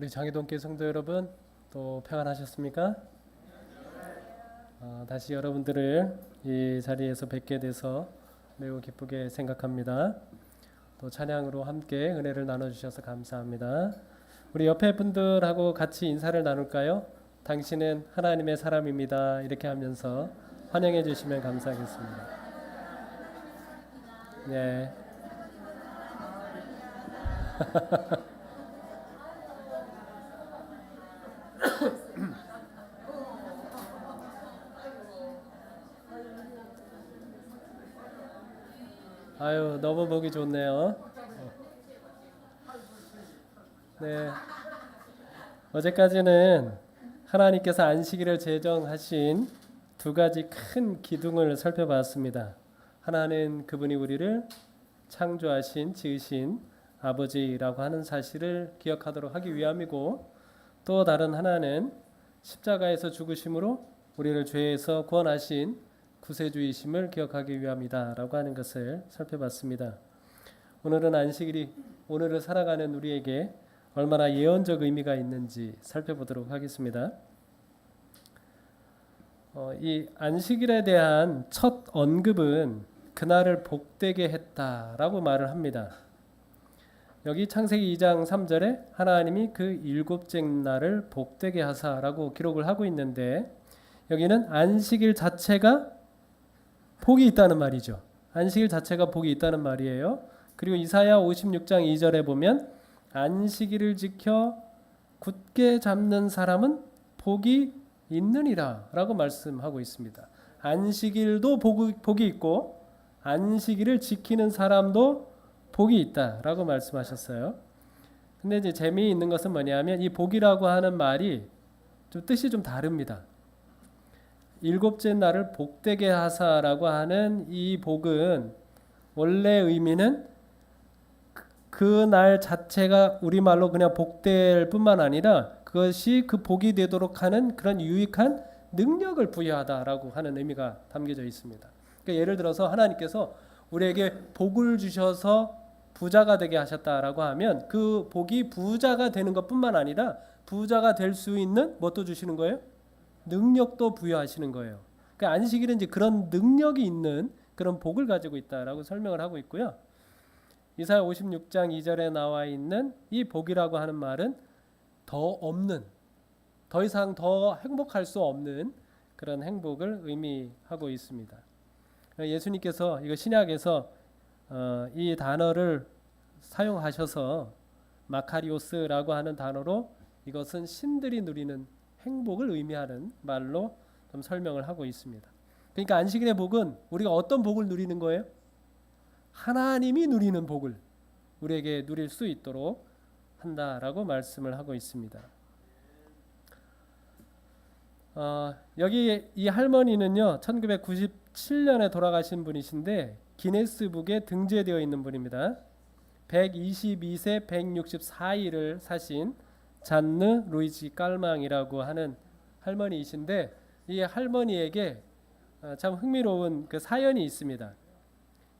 우리 장희동교회 성도 여러분, 또 평안하셨습니까? 다시 여러분들을 이 자리에서 뵙게 돼서 매우 기쁘게 생각합니다. 또 찬양으로 함께 은혜를 나눠주셔서 감사합니다. 우리 옆에 분들하고 같이 인사를 나눌까요? 당신은 하나님의 사람입니다. 이렇게 하면서 환영해 주시면 감사하겠습니다. 네. 아유, 너무 보기 좋네요. 네. 어제까지는 하나님께서 안식일을 제정하신 두 가지 큰 기둥을 살펴봤습니다. 하나는 그분이 우리를 창조하신, 지으신 아버지라고 하는 사실을 기억하도록 하기 위함이고, 또 다른 하나는 십자가에서 죽으심으로 우리를 죄에서 구원하신 구세주이심을 기억하기 위함이다라고 하는 것을 살펴봤습니다. 오늘은 안식일이 오늘을 살아가는 우리에게 얼마나 예언적 의미가 있는지 살펴보도록 하겠습니다. 이 안식일에 대한 첫 언급은 그날을 복되게 했다라고 말을 합니다. 여기 창세기 2장 3절에 하나님이 그 일곱째 날을 복되게 하사라고 기록을 하고 있는데, 여기는 안식일 자체가 복이 있다는 말이죠. 안식일 자체가 복이 있다는 말이에요. 그리고 이사야 56장 2절에 보면 안식일을 지켜 굳게 잡는 사람은 복이 있느니라 라고 말씀하고 있습니다. 안식일도 복이 있고 안식일을 지키는 사람도 복이 있다라고 말씀하셨어요. 근데 이제 재미있는 것은 뭐냐면 이 복이라고 하는 말이 좀 뜻이 좀 다릅니다. 일곱째 날을 복되게 하사라고 하는 이 복은 원래 의미는 그 날 자체가 우리말로 그냥 복될 뿐만 아니라 그것이 그 복이 되도록 하는 그런 유익한 능력을 부여하다라고 하는 의미가 담겨져 있습니다. 그러니까 예를 들어서 하나님께서 우리에게 복을 주셔서 부자가 되게 하셨다라고 하면 그 복이 부자가 되는 것뿐만 아니라 부자가 될 수 있는 뭣도 주시는 거예요? 능력도 부여하시는 거예요. 그러니까 안식일은 이제 그런 능력이 있는 그런 복을 가지고 있다라고 설명을 하고 있고요. 이사야 56장 2절에 나와 있는 이 복이라고 하는 말은 더 없는, 더 이상 더 행복할 수 없는 그런 행복을 의미하고 있습니다. 예수님께서 이거 신약에서 이 단어를 사용하셔서 마카리오스라고 하는 단어로 이것은 신들이 누리는 행복을 의미하는 말로 좀 설명을 하고 있습니다. 그러니까 안식일의 복은 우리가 어떤 복을 누리는 거예요? 하나님이 누리는 복을 우리에게 누릴 수 있도록 한다라고 말씀을 하고 있습니다. 여기 이 할머니는요 1997년에 돌아가신 분이신데 기네스북에 등재되어 있는 분입니다. 122세 164일을 사신 잔느 루이지 깔망이라고 하는 할머니이신데, 이 할머니에게 참 흥미로운 그 사연이 있습니다.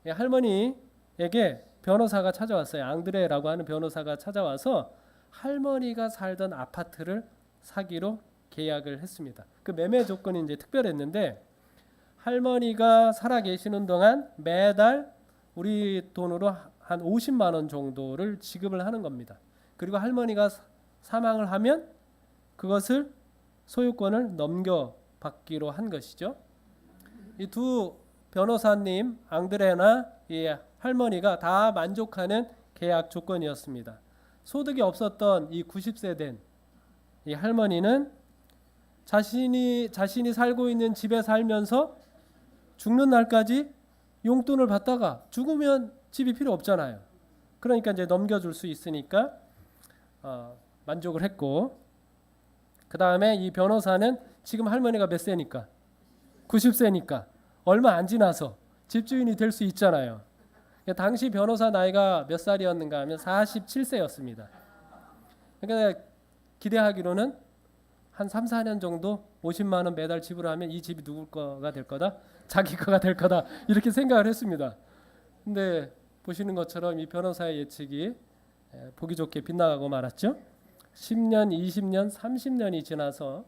이 할머니에게 변호사가 찾아왔어요. 앙드레라고 하는 변호사가 찾아와서 할머니가 살던 아파트를 사기로 계약을 했습니다. 그 매매 조건이 이제 특별했는데, 할머니가 살아 계시는 동안 매달 우리 돈으로 한 50만 원 정도를 지급을 하는 겁니다. 그리고 할머니가 사망을 하면 그것을 소유권을 넘겨받기로 한 것이죠. 이 두 변호사님 앙드레나 이 할머니가 다 만족하는 계약 조건이었습니다. 소득이 없었던 이 90세 된 이 할머니는 자신이 살고 있는 집에 살면서 죽는 날까지 용돈을 받다가 죽으면 집이 필요 없잖아요. 그러니까 이제 넘겨줄 수 있으니까 만족을 했고, 그 다음에 이 변호사는 지금 할머니가 몇 세니까 90세니까 얼마 안 지나서 집주인이 될 수 있잖아요. 당시 변호사 나이가 몇 살이었는가 하면 47세였습니다. 그러니까 기대하기로는 한 3, 4년 정도 50만 원 매달 지불하면 이 집이 누구 거가 될 거다? 자기 거가 될 거다. 이렇게 생각을 했습니다. 근데 보시는 것처럼 이 변호사의 예측이 보기 좋게 빗나가고 말았죠. 10년, 20년, 30년이 지나서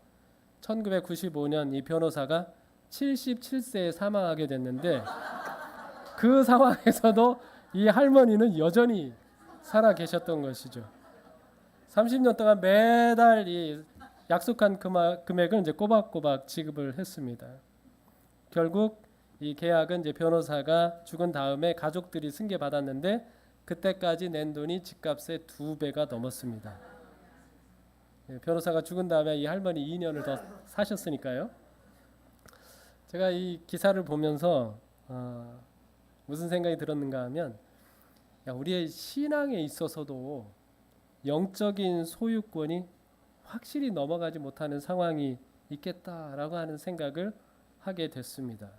1995년 이 변호사가 77세에 사망하게 됐는데 그 상황에서도 이 할머니는 여전히 살아 계셨던 것이죠. 30년 동안 매달 이 약속한 금액을 이제 꼬박꼬박 지급을 했습니다. 결국 이 계약은 이제 변호사가 죽은 다음에 가족들이 승계받았는데 그때까지 낸 돈이 집값의 2배가 넘었습니다. 변호사가 죽은 다음에 이 할머니 2년을 더 사셨으니까요. 제가 이 기사를 보면서 무슨 생각이 들었는가 하면 우리의 신앙에 있어서도 영적인 소유권이 확실히 넘어가지 못하는 상황이 있겠다라고 하는 생각을 하게 됐습니다.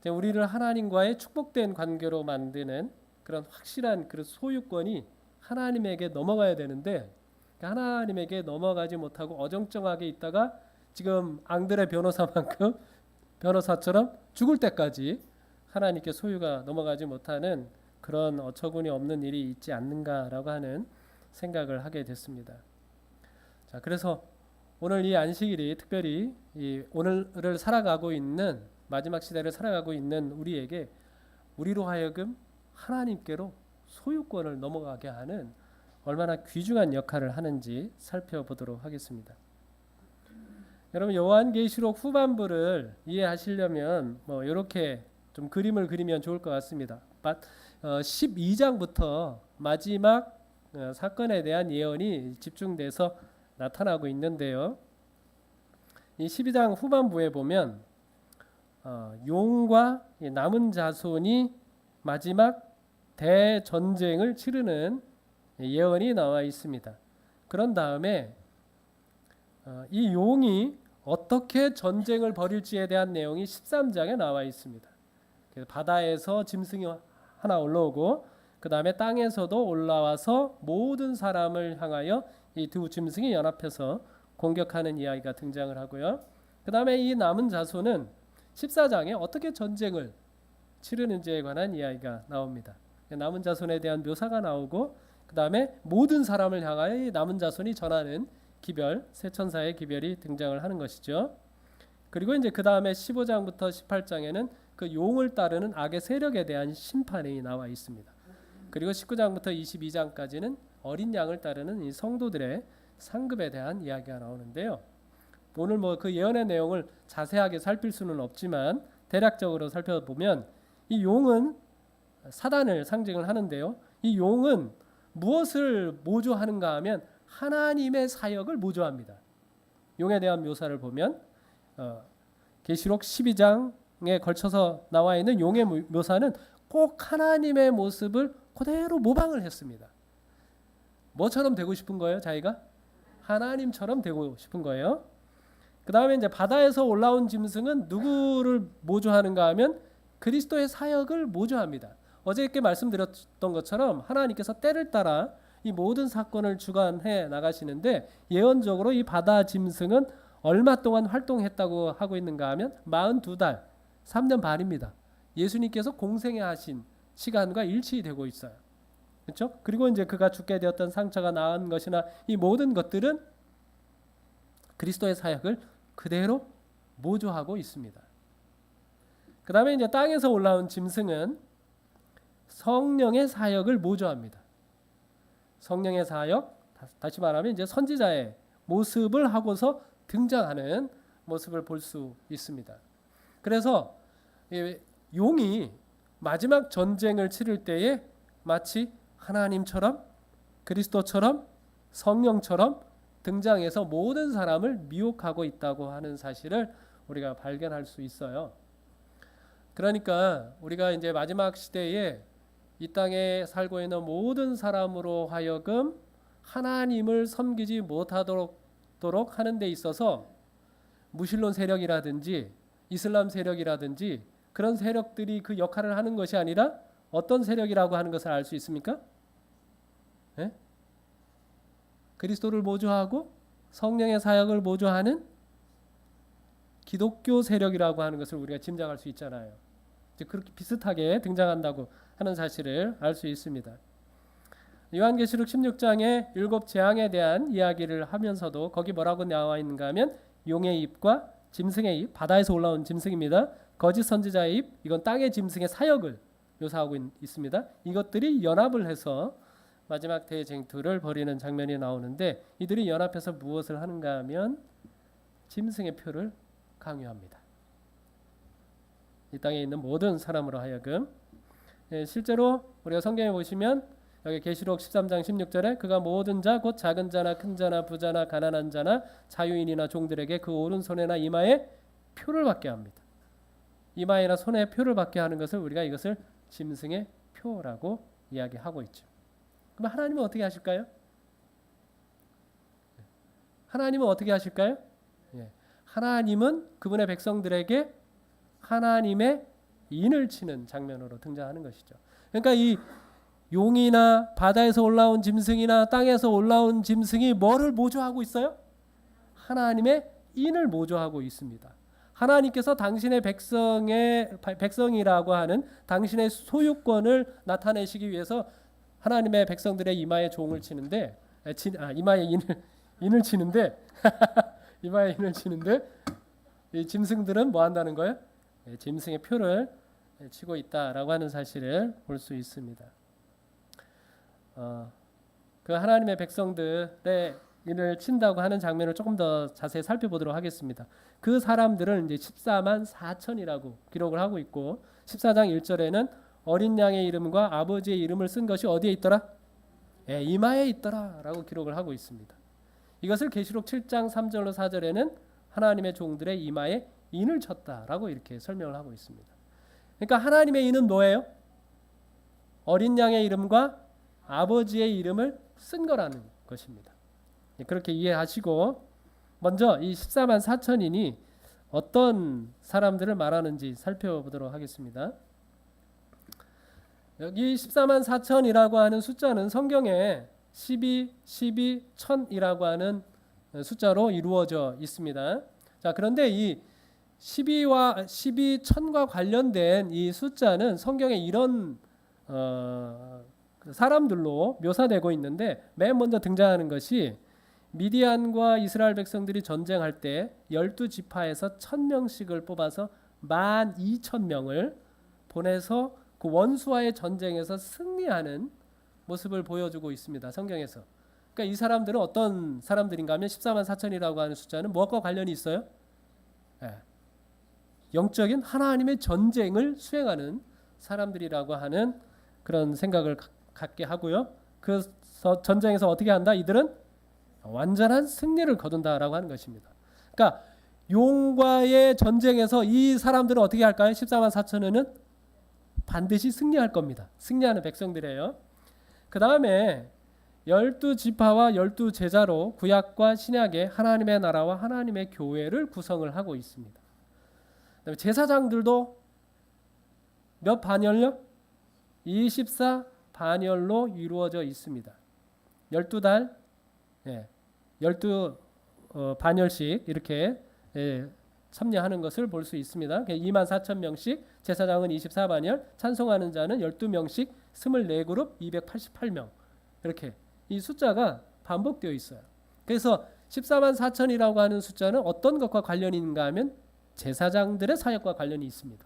우리를 하나님과의 축복된 관계로 만드는 그런 확실한 그 소유권이 하나님에게 넘어가야 되는데 하나님에게 넘어가지 못하고 어정쩡하게 있다가 지금 앙드레 변호사처럼 죽을 때까지 하나님께 소유가 넘어가지 못하는 그런 어처구니 없는 일이 있지 않는가라고 하는 생각을 하게 됐습니다. 자, 그래서 오늘 이 안식일이 특별히 이 오늘을 살아가고 있는 마지막 시대를 살아가고 있는 우리에게 우리로 하여금 하나님께로 소유권을 넘어가게 하는 얼마나 귀중한 역할을 하는지 살펴보도록 하겠습니다. 여러분 요한계시록 후반부를 이해하시려면 이렇게 좀 그림을 그리면 좋을 것 같습니다. 12장부터 마지막 사건에 대한 예언이 집중돼서 나타나고 있는데요. 이 12장 후반부에 보면 용과 남은 자손이 마지막 대전쟁을 치르는 예언이 나와 있습니다. 그런 다음에 이 용이 어떻게 전쟁을 벌일지에 대한 내용이 13장에 나와 있습니다. 그래서 바다에서 짐승이 하나 올라오고 그 다음에 땅에서도 올라와서 모든 사람을 향하여 이 두 짐승이 연합해서 공격하는 이야기가 등장을 하고요. 그 다음에 이 남은 자손은 14장에 어떻게 전쟁을 치르는지에 관한 이야기가 나옵니다. 남은 자손에 대한 묘사가 나오고 그 다음에 모든 사람을 향하여 이 남은 자손이 전하는 기별, 세 천사의 기별이 등장을 하는 것이죠. 그리고 이제 그 다음에 15장부터 18장에는 그 용을 따르는 악의 세력에 대한 심판이 나와 있습니다. 그리고 19장부터 22장까지는 어린 양을 따르는 이 성도들의 상급에 대한 이야기가 나오는데요. 오늘 그 예언의 내용을 자세하게 살필 수는 없지만 대략적으로 살펴보면 이 용은 사단을 상징을 하는데요. 이 용은 무엇을 모조하는가 하면 하나님의 사역을 모조합니다. 용에 대한 묘사를 보면 계시록 12장에 걸쳐서 나와 있는 용의 묘사는 꼭 하나님의 모습을 그대로 모방을 했습니다. 뭐처럼 되고 싶은 거예요? 자기가 하나님처럼 되고 싶은 거예요. 그 다음에 이제 바다에서 올라온 짐승은 누구를 모조하는가 하면 그리스도의 사역을 모조합니다. 어저께 말씀드렸던 것처럼 하나님께서 때를 따라 이 모든 사건을 주관해 나가시는데 예언적으로 이 바다 짐승은 얼마 동안 활동했다고 하고 있는가 하면 42달, 3년 반입니다. 예수님께서 공생애 하신 시간과 일치되고 있어요. 그렇죠? 그리고 이제 그가 죽게 되었던 상처가 나은 것이나 이 모든 것들은 그리스도의 사역을 그대로 모조하고 있습니다. 그 다음에 이제 땅에서 올라온 짐승은 성령의 사역을 모조합니다. 성령의 사역, 다시 말하면 이제 선지자의 모습을 하고서 등장하는 모습을 볼 수 있습니다. 그래서 용이 마지막 전쟁을 치를 때에 마치 하나님처럼 그리스도처럼 성령처럼 등장해서 모든 사람을 미혹하고 있다고 하는 사실을 우리가 발견할 수 있어요. 그러니까 우리가 이제 마지막 시대에 이 땅에 살고 있는 모든 사람으로 하여금 하나님을 섬기지 못하도록 하는 데 있어서 무신론 세력이라든지 이슬람 세력이라든지 그런 세력들이 그 역할을 하는 것이 아니라 어떤 세력이라고 하는 것을 알 수 있습니까? 네? 그리스도를 모조하고 성령의 사역을 모조하는 기독교 세력이라고 하는 것을 우리가 짐작할 수 있잖아요. 그렇게 비슷하게 등장한다고 하는 사실을 알 수 있습니다. 요한계시록 16장의 7재앙에 대한 이야기를 하면서도 거기 뭐라고 나와 있는가 하면 용의 입과 짐승의 입, 바다에서 올라온 짐승입니다. 거짓 선지자의 입, 이건 땅의 짐승의 사역을 묘사하고 있습니다. 이것들이 연합을 해서 마지막 대쟁투를 벌이는 장면이 나오는데 이들이 연합해서 무엇을 하는가 하면 짐승의 표를 강요합니다. 이 땅에 있는 모든 사람으로 하여금. 실제로 우리가 성경에 보시면 여기 계시록 13장 16절에 그가 모든 자 곧 작은 자나 큰 자나 부자나 가난한 자나 자유인이나 종들에게 그 오른손에나 이마에 표를 받게 합니다. 이마에나 손에 표를 받게 하는 것을 우리가 이것을 짐승의 표라고 이야기하고 있죠. 그럼 하나님은 어떻게 하실까요? 하나님은 어떻게 하실까요? 하나님은 그분의 백성들에게 하나님의 인을 치는 장면으로 등장하는 것이죠. 그러니까 이 용이나 바다에서 올라온 짐승이나 땅에서 올라온 짐승이 뭐를 모조하고 있어요? 하나님의 인을 모조하고 있습니다. 하나님께서 당신의 백성이라고 하는 당신의 소유권을 나타내시기 위해서 하나님의 백성들의 이마에 종을 치는데 이마에 인을 치는데 이마에 인을 치는데 이 짐승들은 뭐 한다는 거예요? 짐승의 표를 치고 있다라고 하는 사실을 볼 수 있습니다. 그 하나님의 백성들의 인을 친다고 하는 장면을 조금 더 자세히 살펴보도록 하겠습니다. 그 사람들은 이제 14만 4천이라고 기록을 하고 있고 14장 1절에는 어린 양의 이름과 아버지의 이름을 쓴 것이 어디에 있더라? 이마에 있더라라고 기록을 하고 있습니다. 이것을 계시록 7장 3절로 4절에는 하나님의 종들의 이마에 인을 쳤다라고 이렇게 설명을 하고 있습니다. 그러니까 하나님의 인은 뭐예요? 어린 양의 이름과 아버지의 이름을 쓴 거라는 것입니다. 그렇게 이해하시고 먼저 이 14만 4천인이 어떤 사람들을 말하는지 살펴보도록 하겠습니다. 여기 14만 4천이라고 하는 숫자는 성경에 12, 12, 1000이라고 하는 숫자로 이루어져 있습니다. 자, 그런데 이 12와 12, 1000과 관련된 이 숫자는 성경에 이런 사람들로 묘사되고 있는데 맨 먼저 등장하는 것이 미디안과 이스라엘 백성들이 전쟁할 때 12지파에서 1000명씩을 뽑아서 12,000명을 보내서 그 원수와의 전쟁에서 승리하는 모습을 보여주고 있습니다. 성경에서. 그러니까 이 사람들은 어떤 사람들인가 하면 14만 4천이라고 하는 숫자는 무엇과 관련이 있어요? 영적인 하나님의 전쟁을 수행하는 사람들이라고 하는 그런 생각을 갖게 하고요. 그 전쟁에서 어떻게 한다? 이들은 완전한 승리를 거둔다라고 하는 것입니다. 그러니까 용과의 전쟁에서 이 사람들은 어떻게 할까요? 14만 4천은 반드시 승리할 겁니다. 승리하는 백성들이에요. 그 다음에 12지파와 12제자로 구약과 신약의 하나님의 나라와 하나님의 교회를 구성을 하고 있습니다. 그다음에 제사장들도 몇 반열요? 24 반열로 이루어져 있습니다. 12달 12 반열씩 이렇게 참여하는 것을 볼 수 있습니다. 24,000명씩, 제사장은 24반열, 찬송하는 자는 12명씩, 24그룹 288명. 이렇게 이 숫자가 반복되어 있어요. 그래서 14만 4천이라고 하는 숫자는 어떤 것과 관련이 있는가 하면 제사장들의 사역과 관련이 있습니다.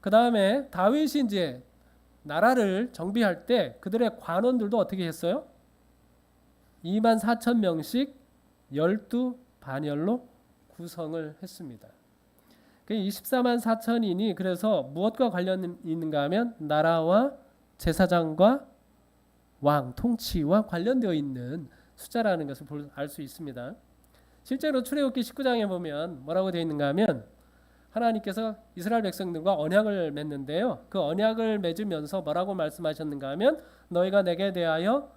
그 다음에 다윗이 이제 나라를 정비할 때 그들의 관원들도 어떻게 했어요? 2만 4천 명씩 12반열로 구성을 했습니다. 이 14만 4천인이 그래서 무엇과 관련이 있는가 하면 나라와 제사장과 왕, 통치와 관련되어 있는 숫자라는 것을 알 수 있습니다. 실제로 출애굽기 19장에 보면 뭐라고 되어 있는가 하면 하나님께서 이스라엘 백성들과 언약을 맺는데요. 그 언약을 맺으면서 뭐라고 말씀하셨는가 하면 너희가 내게 대하여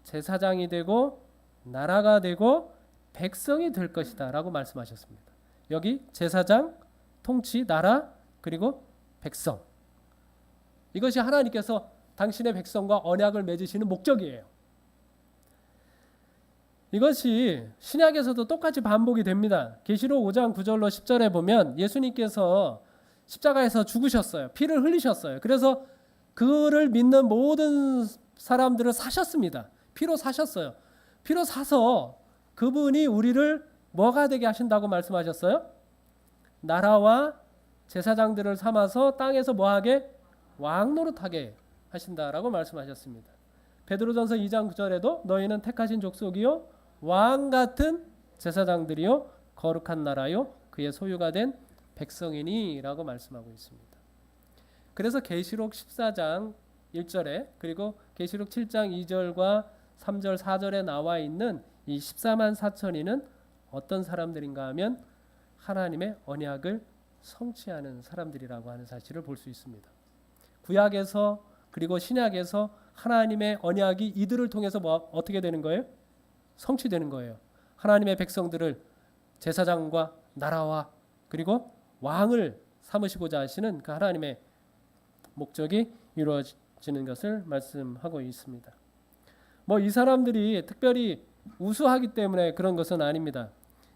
제사장이 되고 나라가 되고 백성이 될 것이다 라고 말씀하셨습니다. 여기 제사장, 통치, 나라 그리고 백성, 이것이 하나님께서 당신의 백성과 언약을 맺으시는 목적이에요. 이것이 신약에서도 똑같이 반복이 됩니다. 계시록 5장 9절로 10절에 보면 예수님께서 십자가에서 죽으셨어요. 피를 흘리셨어요. 그래서 그를 믿는 모든 사람들을 사셨습니다. 피로 사셨어요. 피로 사서 그분이 우리를 뭐가 되게 하신다고 말씀하셨어요? 나라와 제사장들을 삼아서 땅에서 뭐하게? 왕 노릇하게 하신다라고 말씀하셨습니다. 베드로전서 2장 9절에도 너희는 택하신 족속이요 왕 같은 제사장들이요 거룩한 나라요 그의 소유가 된 백성이니라고 말씀하고 있습니다. 그래서 계시록 14장 1절에 그리고 계시록 7장 2절과 3절 4절에 나와 있는 이 14만 4천이는 어떤 사람들인가 하면 하나님의 언약을 성취하는 사람들이라고 하는 사실을 볼 수 있습니다. 구약에서 그리고 신약에서 하나님의 언약이 이들을 통해서 어떻게 되는 거예요? 성취되는 거예요. 하나님의 백성들을 제사장과 나라와 그리고 왕을 삼으시고자 하시는 그 하나님의 목적이 이루어지는 것을 말씀하고 있습니다. 이 사람들이 특별히 우수하기 때문에 그런 것은 아닙니다.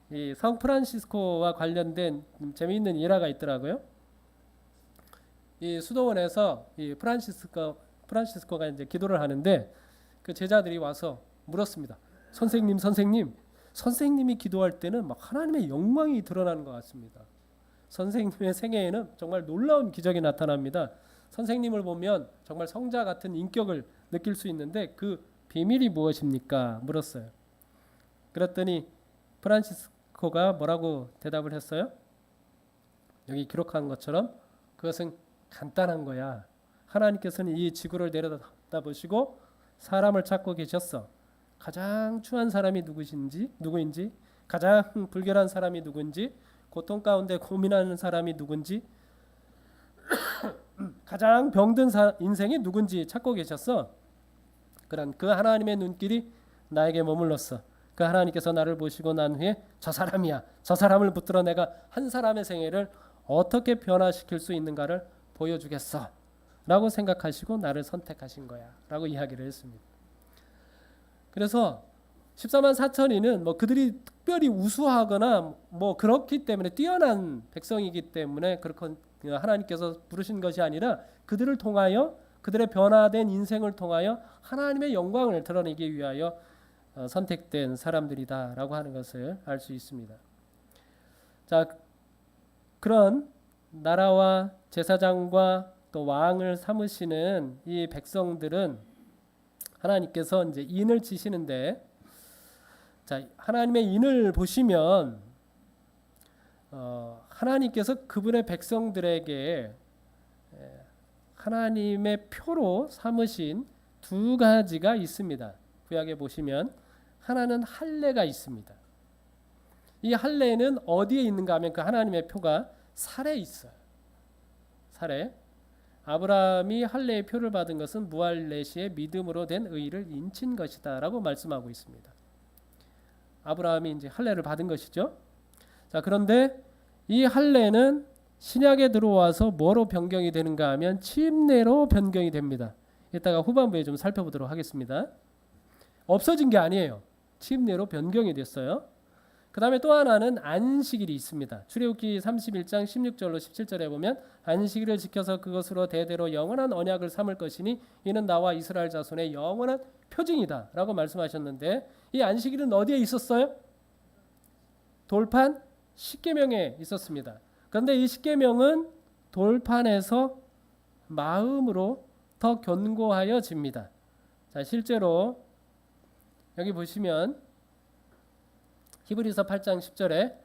이 성 프란시스코와 관련된 재미있는 일화가 있더라고요. 이 수도원에서 이 프란시스코가 이제 기도를 하는데 그 제자들이 와서 물었습니다. 선생님이 기도할 때는 막 하나님의 영광이 드러나는 것 같습니다. 선생님의 생애에는 정말 놀라운 기적이 나타납니다. 선생님을 보면 정말 성자 같은 인격을 느낄 수 있는데 그 비밀이 무엇입니까? 물었어요. 그랬더니 프란시스코가 뭐라고 대답을 했어요? 여기 기록한 것처럼 그것은 간단한 거야. 하나님께서는 이 지구를 내려다보시고 사람을 찾고 계셨어. 가장 추한 사람이 누구인지, 가장 불결한 사람이 누군지, 고통 가운데 고민하는 사람이 누군지, 가장 병든 인생이 누군지 찾고 계셨어. 그런 그 하나님의 눈길이 나에게 머물렀어. 그 하나님께서 나를 보시고 난 후에 저 사람이야. 저 사람을 붙들어 내가 한 사람의 생애를 어떻게 변화시킬 수 있는가를 보여주겠어. 라고 생각하시고 나를 선택하신 거야. 라고 이야기를 했습니다. 그래서 14만 4천이는 그들이 특별히 우수하거나 그렇기 때문에 뛰어난 백성이기 때문에 그렇게 하나님께서 부르신 것이 아니라 그들을 통하여 그들의 변화된 인생을 통하여 하나님의 영광을 드러내기 위하여 선택된 사람들이다라고 하는 것을 알 수 있습니다. 자, 그런 나라와 제사장과 또 왕을 삼으시는 이 백성들은 하나님께서 이제 인을 치시는데, 자, 하나님의 인을 보시면 하나님께서 그분의 백성들에게 하나님의 표로 삼으신 두 가지가 있습니다. 구약에 보시면 하나는 할례가 있습니다. 이 할례는 어디에 있는가 하면 그 하나님의 표가 살에 있어요. 살에. 아브라함이 할례의 표를 받은 것은 무할례 시에 믿음으로 된 의를 인친 것이다라고 말씀하고 있습니다. 아브라함이 이제 할례를 받은 것이죠. 자, 그런데 이 할례는 신약에 들어와서 뭐로 변경이 되는가 하면 침례로 변경이 됩니다. 이따가 후반부에 좀 살펴보도록 하겠습니다. 없어진 게 아니에요. 침례로 변경이 됐어요. 그 다음에 또 하나는 안식일이 있습니다. 출애굽기 31장 16절로 17절에 보면 안식일을 지켜서 그것으로 대대로 영원한 언약을 삼을 것이니 이는 나와 이스라엘 자손의 영원한 표징이다 라고 말씀하셨는데, 이 안식일은 어디에 있었어요? 돌판 십계명에 있었습니다. 그런데 이 십계명은 돌판에서 마음으로 더 견고하여집니다. 자, 실제로 여기 보시면 히브리서 8장 10절에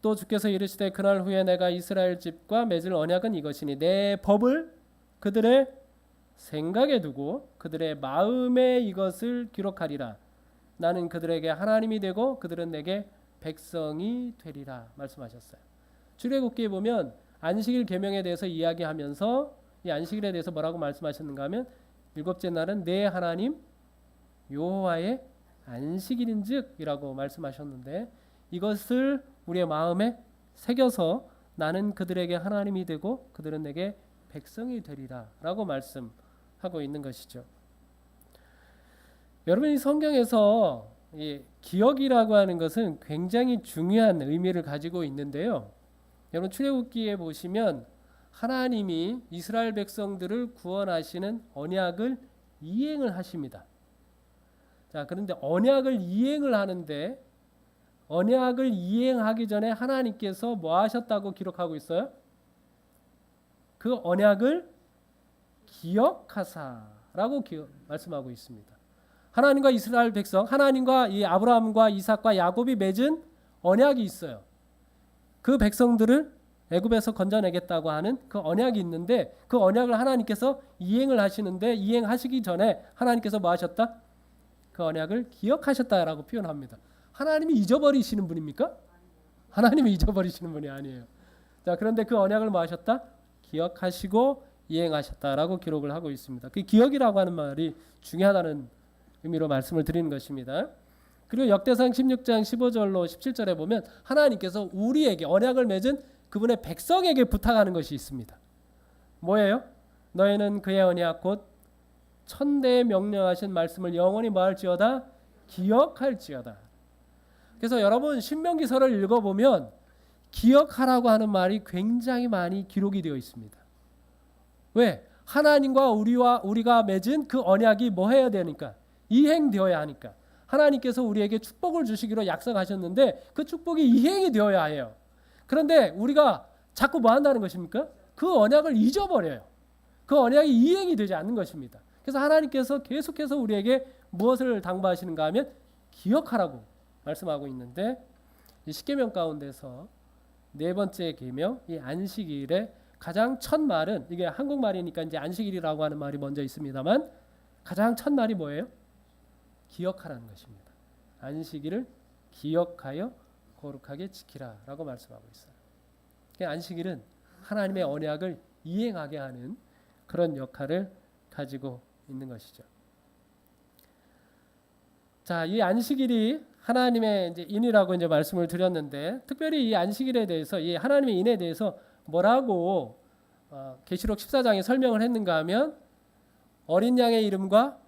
또 주께서 이르시되 그날 후에 내가 이스라엘 집과 맺을 언약은 이것이니 내 법을 그들의 생각에 두고 그들의 마음에 이것을 기록하리라. 나는 그들에게 하나님이 되고 그들은 내게 백성이 되리라 말씀하셨어요. 출애굽기에 보면 안식일 계명에 대해서 이야기하면서 이 안식일에 대해서 뭐라고 말씀하셨는가 하면 일곱째 날은 내 하나님 여호와의 안식일인즉이라고 말씀하셨는데, 이것을 우리의 마음에 새겨서 나는 그들에게 하나님이 되고 그들은 내게 백성이 되리라 라고 말씀하고 있는 것이죠. 여러분, 이 성경에서 이 기억이라고 하는 것은 굉장히 중요한 의미를 가지고 있는데요. 여러분, 출애굽기에 보시면 하나님이 이스라엘 백성들을 구원하시는 언약을 이행을 하십니다. 자, 그런데 언약을 이행을 하는데 언약을 이행하기 전에 하나님께서 뭐 하셨다고 기록하고 있어요? 그 언약을 기억하사라고 말씀하고 있습니다. 하나님과 이스라엘 백성, 하나님과 이 아브라함과 이삭과 야곱이 맺은 언약이 있어요. 그 백성들을 애굽에서 건져내겠다고 하는 그 언약이 있는데 그 언약을 하나님께서 이행을 하시는데 이행하시기 전에 하나님께서 뭐 하셨다? 그 언약을 기억하셨다라고 표현합니다. 하나님이 잊어버리시는 분입니까? 하나님이 잊어버리시는 분이 아니에요. 자, 그런데 그 언약을 뭐 하셨다? 기억하시고 이행하셨다라고 기록을 하고 있습니다. 그 기억이라고 하는 말이 중요하다는 의미로 말씀을 드리는 것입니다. 그리고 역대상 16장 15절로 17절에 보면 하나님께서 우리에게 언약을 맺은 그분의 백성에게 부탁하는 것이 있습니다. 뭐예요? 너희는 그의 언약 곧 천대에 명령하신 말씀을 영원히 뭐 할지어다? 기억할지어다. 그래서 여러분 신명기서를 읽어보면 기억하라고 하는 말이 굉장히 많이 기록이 되어 있습니다. 왜? 하나님과 우리가 맺은 그 언약이 뭐 해야 되니까? 이행되어야 하니까. 하나님께서 우리에게 축복을 주시기로 약속하셨는데 그 축복이 이행이 되어야 해요. 그런데 우리가 자꾸 뭐 한다는 것입니까? 그 언약을 잊어버려요. 그 언약이 이행이 되지 않는 것입니다. 그래서 하나님께서 계속해서 우리에게 무엇을 당부하시는가 하면 기억하라고 말씀하고 있는데 이 십계명 가운데서 네 번째 계명, 이 안식일의 가장 첫 말은 이게 한국말이니까 이제 안식일이라고 하는 말이 먼저 있습니다만 가장 첫 말이 뭐예요? 기억하라는 것입니다. 안식일을 기억하여 거룩하게 지키라라고 말씀하고 있어요. 안식일은 하나님의 언약을 이행하게 하는 그런 역할을 가지고 있는 것이죠. 자, 이 안식일이 하나님의 이제 인이라고 이제 말씀을 드렸는데 특별히 이 안식일에 대해서 이 하나님의 인에 대해서 뭐라고 계시록 14장에 설명을 했는가 하면 어린 양의 이름과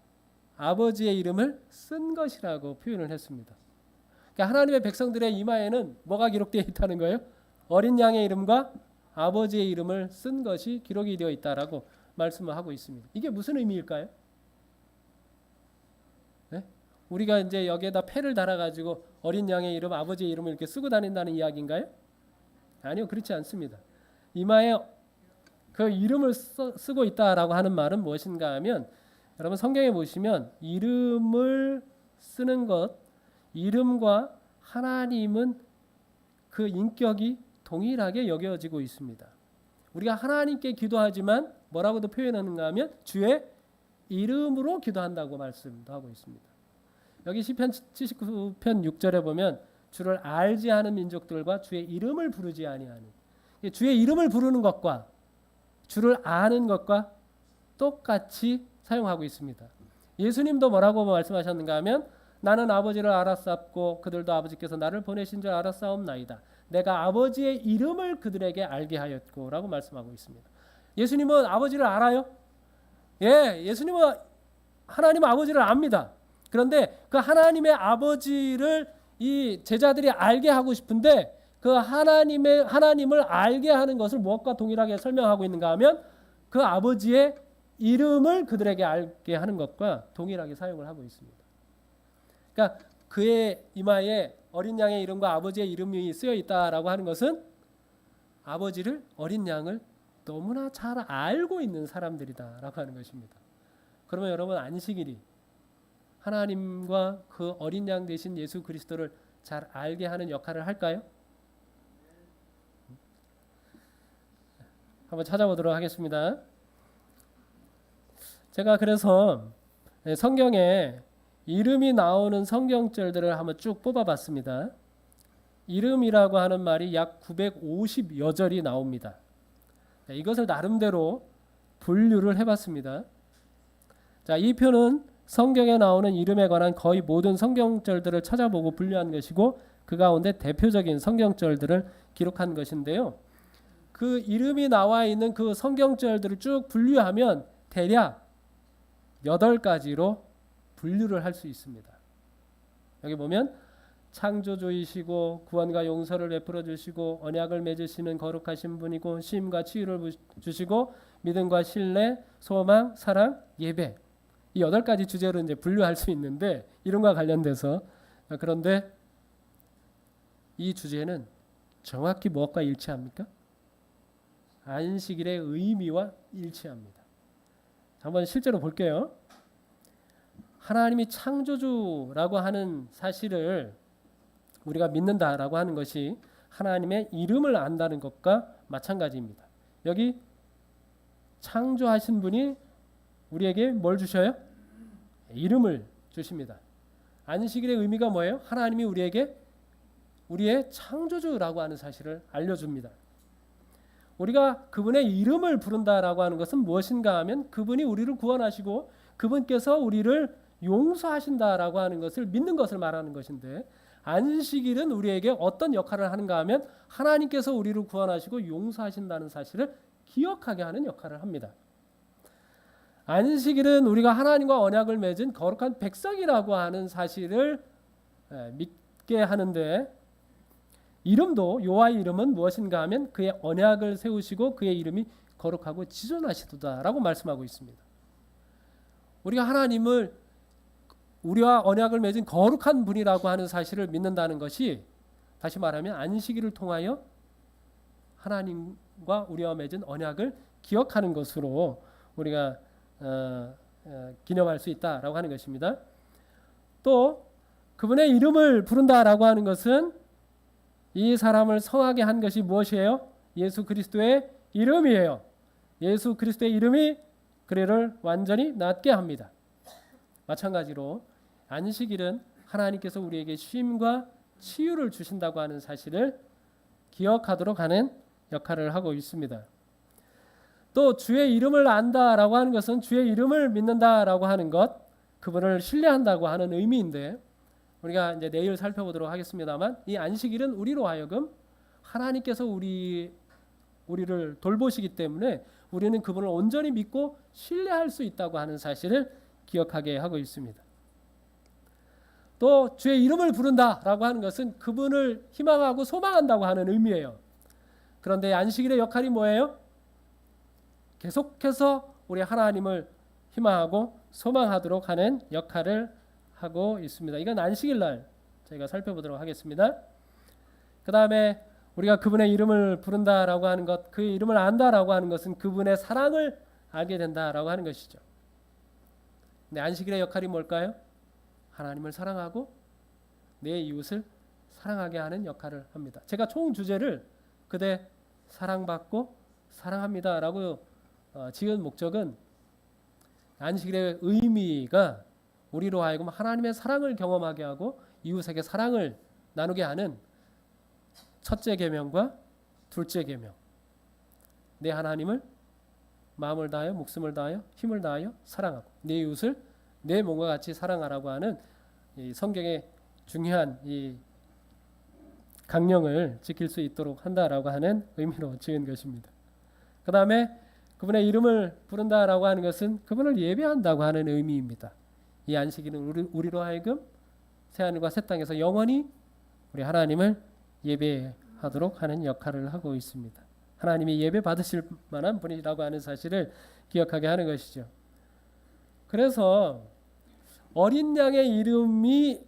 아버지의 이름을 쓴 것이라고 표현을 했습니다. 그러니까 하나님의 백성들의 이마에는 뭐가 기록되어 있다는 거예요? 어린 양의 이름과 아버지의 이름을 쓴 것이 기록이 되어 있다라고 말씀을 하고 있습니다. 이게 무슨 의미일까요? 네? 우리가 이제 여기에다 패를 달아가지고 어린 양의 이름, 아버지의 이름을 이렇게 쓰고 다닌다는 이야기인가요? 아니요, 그렇지 않습니다. 이마에 그 이름을 쓰고 있다라고 하는 말은 무엇인가 하면 여러분 성경에 보시면 이름을 쓰는 것, 이름과 하나님은 그 인격이 동일하게 여겨지고 있습니다. 우리가 하나님께 기도하지만 뭐라고도 표현하는가 하면 주의 이름으로 기도한다고 말씀도 하고 있습니다. 여기 시편 79편 6절에 보면 주를 알지 않은 민족들과 주의 이름을 부르지 아니하는, 주의 이름을 부르는 것과 주를 아는 것과 똑같이 사용하고 있습니다. 예수님도 뭐라고 말씀하셨는가 하면 나는 아버지를 알았사옵고 그들도 아버지께서 나를 보내신 줄 알았사옵나이다. 내가 아버지의 이름을 그들에게 알게 하였고 라고 말씀하고 있습니다. 예수님은 아버지를 알아요? 예, 예수님은 하나님 아버지를 압니다. 그런데 그 하나님의 아버지를 이 제자들이 알게 하고 싶은데 그 하나님을 알게 하는 것을 무엇과 동일하게 설명하고 있는가 하면 그 아버지의 이름을 그들에게 알게 하는 것과 동일하게 사용을 하고 있습니다. 그러니까 그의 이마에 어린 양의 이름과 아버지의 이름이 쓰여 있다라고 하는 것은 아버지를, 어린 양을 너무나 잘 알고 있는 사람들이다라고 하는 것입니다. 그러면 여러분 안식일이 하나님과 그 어린 양 되신 예수 그리스도를 잘 알게 하는 역할을 할까요? 한번 찾아보도록 하겠습니다. 제가 그래서 성경에 이름이 나오는 성경절들을 한번 쭉 뽑아봤습니다. 이름이라고 하는 말이 약 950여 절이 나옵니다. 이것을 나름대로 분류를 해봤습니다. 자, 이 표는 성경에 나오는 이름에 관한 거의 모든 성경절들을 찾아보고 분류한 것이고 그 가운데 대표적인 성경절들을 기록한 것인데요. 그 이름이 나와 있는 그 성경절들을 쭉 분류하면 대략 8가지로 분류를 할 수 있습니다. 여기 보면 창조주이시고 구원과 용서를 베풀어 주시고 언약을 맺으시는 거룩하신 분이고 쉼과 치유를 주시고 믿음과 신뢰, 소망, 사랑, 예배. 이 8가지 주제로 이제 분류할 수 있는데 이름과 관련돼서 그런데 이 주제는 정확히 무엇과 일치합니까? 안식일의 의미와 일치합니다. 한번 실제로 볼게요. 하나님이 창조주라고 하는 사실을 우리가 믿는다라고 하는 것이 하나님의 이름을 안다는 것과 마찬가지입니다. 여기 창조하신 분이 우리에게 뭘 주셔요? 이름을 주십니다. 안식일의 의미가 뭐예요? 하나님이 우리에게 우리의 창조주라고 하는 사실을 알려줍니다. 우리가 그분의 이름을 부른다라고 하는 것은 무엇인가 하면 그분이 우리를 구원하시고 그분께서 우리를 용서하신다라고 하는 것을 믿는 것을 말하는 것인데, 안식일은 우리에게 어떤 역할을 하는가 하면 하나님께서 우리를 구원하시고 용서하신다는 사실을 기억하게 하는 역할을 합니다. 안식일은 우리가 하나님과 언약을 맺은 거룩한 백성이라고 하는 사실을 믿게 하는데, 이름도 여호와의 이름은 무엇인가 하면 그의 언약을 세우시고 그의 이름이 거룩하고 지존하시도다라고 말씀하고 있습니다. 우리가 하나님을 우리와 언약을 맺은 거룩한 분이라고 하는 사실을 믿는다는 것이, 다시 말하면 안식일을 통하여 하나님과 우리와 맺은 언약을 기억하는 것으로 우리가 기념할 수 있다라고 하는 것입니다. 또 그분의 이름을 부른다라고 하는 것은 이 사람을 성하게 한 것이 무엇이에요? 예수 그리스도의 이름이에요. 예수 그리스도의 이름이 그를 완전히 낫게 합니다. 마찬가지로 안식일은 하나님께서 우리에게 쉼과 치유를 주신다고 하는 사실을 기억하도록 하는 역할을 하고 있습니다. 또 주의 이름을 안다라고 하는 것은 주의 이름을 믿는다라고 하는 것, 그분을 신뢰한다고 하는 의미인데, 우리가 이제 내일 살펴보도록 하겠습니다만, 이 안식일은 우리로 하여금 하나님께서 우리를 돌보시기 때문에 우리는 그분을 온전히 믿고 신뢰할 수 있다고 하는 사실을 기억하게 하고 있습니다. 또 주의 이름을 부른다라고 하는 것은 그분을 희망하고 소망한다고 하는 의미예요. 그런데 안식일의 역할이 뭐예요? 계속해서 우리 하나님을 희망하고 소망하도록 하는 역할을 하고 있습니다. 이건 안식일 날 저희가 살펴보도록 하겠습니다. 그 다음에 우리가 그분의 이름을 부른다라고 하는 것, 그 이름을 안다라고 하는 것은 그분의 사랑을 알게 된다라고 하는 것이죠. 근데 안식일의 역할이 뭘까요? 하나님을 사랑하고 내 이웃을 사랑하게 하는 역할을 합니다. 제가 총 주제를 그대 사랑받고 사랑합니다라고 지은 목적은 안식일의 의미가 우리로 하여금 하나님의 사랑을 경험하게 하고 이웃에게 사랑을 나누게 하는 첫째 계명과 둘째 계명, 내 하나님을 마음을 다하여 목숨을 다하여 힘을 다하여 사랑하고 내 이웃을 내 몸과 같이 사랑하라고 하는 이 성경의 중요한 이 강령을 지킬 수 있도록 한다라고 하는 의미로 지은 것입니다. 그 다음에 그분의 이름을 부른다라고 하는 것은 그분을 예배한다고 하는 의미입니다. 이 안식일은 우리로 하여금 새하늘과 새 땅에서 영원히 우리 하나님을 예배하도록 하는 역할을 하고 있습니다. 하나님이 예배 받으실 만한 분이라고 하는 사실을 기억하게 하는 것이죠. 그래서 어린 양의 이름이,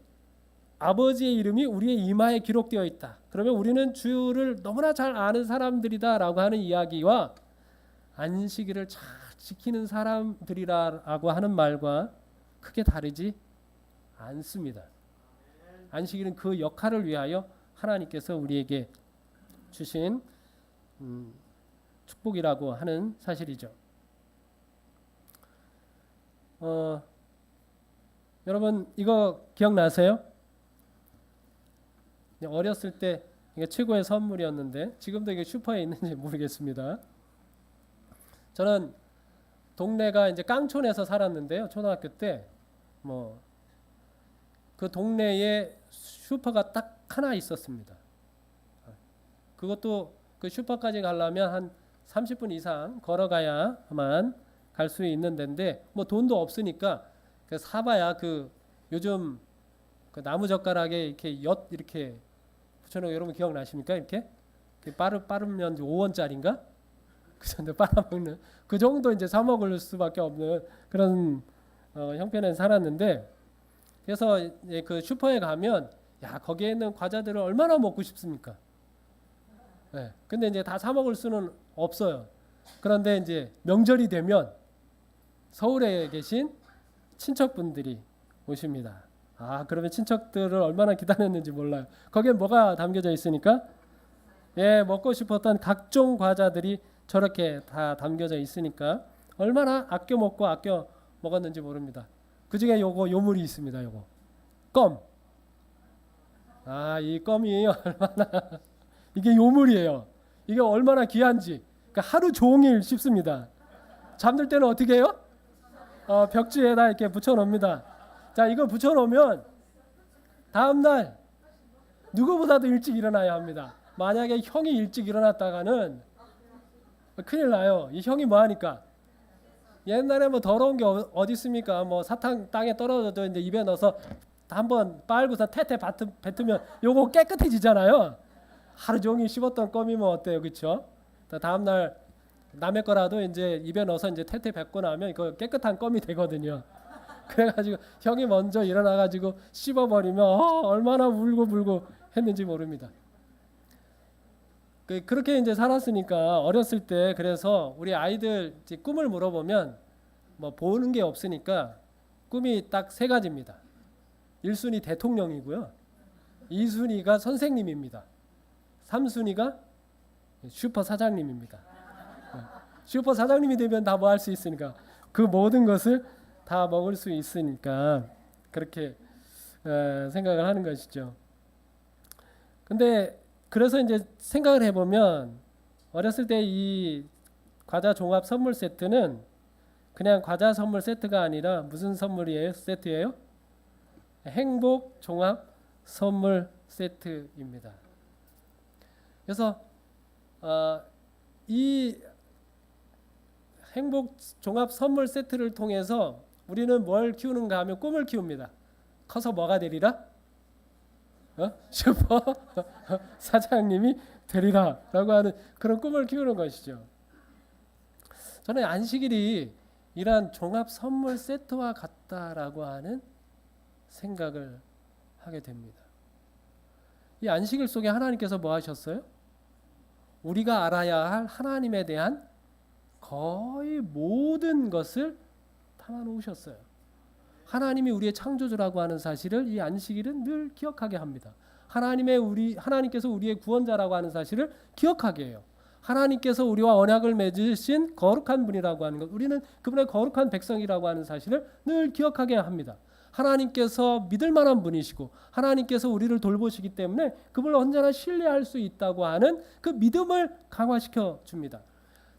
아버지의 이름이 우리의 이마에 기록되어 있다. 그러면 우리는 주를 너무나 잘 아는 사람들이다라고 하는 이야기와 안식일을 잘 지키는 사람들이라고 하는 말과 크게 다르지 않습니다. 안식일은 그 역할을 위하여 하나님께서 우리에게 주신 축복이라고 하는 사실이죠. 여러분 이거 기억나세요? 어렸을 때 이게 최고의 선물이었는데 지금도 이게 슈퍼에 있는지 모르겠습니다. 저는 동네가 이제 깡촌에서 살았는데요. 초등학교 때 그 동네에 슈퍼가 딱 하나 있었습니다. 그것도 그 슈퍼까지 가려면 한 30분 이상 걸어가야만 갈 수 있는 데인데 돈도 없으니까 그 사봐야 그 요즘 그 나무 젓가락에 이렇게 엿 이렇게 붙여놓은 거 여러분 기억나십니까? 이렇게 빠르면 5원짜리인가? 그 정도 빨아먹는 그 정도 이제 사 먹을 수밖에 없는 그런 형편에 살았는데 그래서 그 슈퍼에 가면 야 거기에 있는 과자들을 얼마나 먹고 싶습니까? 네. 근데 이제 다 사 먹을 수는 없어요. 그런데 이제 명절이 되면 서울에 계신 친척분들이 오십니다. 그러면 친척들을 얼마나 기다렸는지 몰라요. 거기에 뭐가 담겨져 있으니까 먹고 싶었던 각종 과자들이 저렇게 다 담겨져 있으니까 얼마나 아껴 먹고 아껴 먹었는지 모릅니다. 그 중에 요거 요물이 있습니다. 요거 껌. 이 껌이 얼마나 이게 요물이에요. 이게 얼마나 귀한지. 그러니까 하루 종일 씹습니다. 잠들 때는 어떻게 해요? 벽지에다 이렇게 붙여놓습니다. 자, 이거 붙여놓으면 다음날 누구보다도 일찍 일어나야 합니다. 만약에 형이 일찍 일어났다가는 큰일 나요. 이 형이 뭐 하니까? 옛날에 뭐 더러운 게 어디 있습니까? 뭐 사탕 땅에 떨어져도 이제 입에 넣어서 한번 빨고서 태태 뱉으면 요거 깨끗해지잖아요. 하루 종일 씹었던 껌이면 어때요, 그렇죠? 다음날 남의 거라도 이제 입에 넣어서 이제 태태 뱉고 나면 이거 깨끗한 껌이 되거든요. 그래가지고 형이 먼저 일어나가지고 씹어버리면 얼마나 울고 했는지 모릅니다. 그렇게 이제 살았으니까 어렸을 때 그래서 우리 아이들 이제 꿈을 물어보면 뭐 보는 게 없으니까 꿈이 딱 세 가지입니다. 1순위 대통령이고요. 2순위가 선생님입니다. 3순위가 슈퍼 사장님입니다. 슈퍼 사장님이 되면 다 뭐 할 수 있으니까 그 모든 것을 다 먹을 수 있으니까 그렇게 생각을 하는 것이죠. 근데 그래서 이제 생각을 해보면 어렸을 때 이 과자 종합 선물 세트는 그냥 과자 선물 세트가 아니라 무슨 선물이에요? 세트예요? 행복 종합 선물 세트입니다. 그래서 이 행복 종합 선물 세트를 통해서 우리는 뭘 키우는가 하면 꿈을 키웁니다. 커서 뭐가 되리라? 슈퍼 사장님이 되리라 라고 하는 그런 꿈을 키우는 것이죠. 저는 안식일이 이러한 종합 선물 세트와 같다라고 하는 생각을 하게 됩니다. 이 안식일 속에 하나님께서 뭐 하셨어요? 우리가 알아야 할 하나님에 대한 거의 모든 것을 담아놓으셨어요. 하나님이 우리의 창조주라고 하는 사실을 이 안식일은 늘 기억하게 합니다. 하나님께서 우리의 구원자라고 하는 사실을 기억하게 해요. 하나님께서 우리와 언약을 맺으신 거룩한 분이라고 하는 것, 우리는 그분의 거룩한 백성이라고 하는 사실을 늘 기억하게 합니다. 하나님께서 믿을 만한 분이시고 하나님께서 우리를 돌보시기 때문에 그분을 언제나 신뢰할 수 있다고 하는 그 믿음을 강화시켜 줍니다.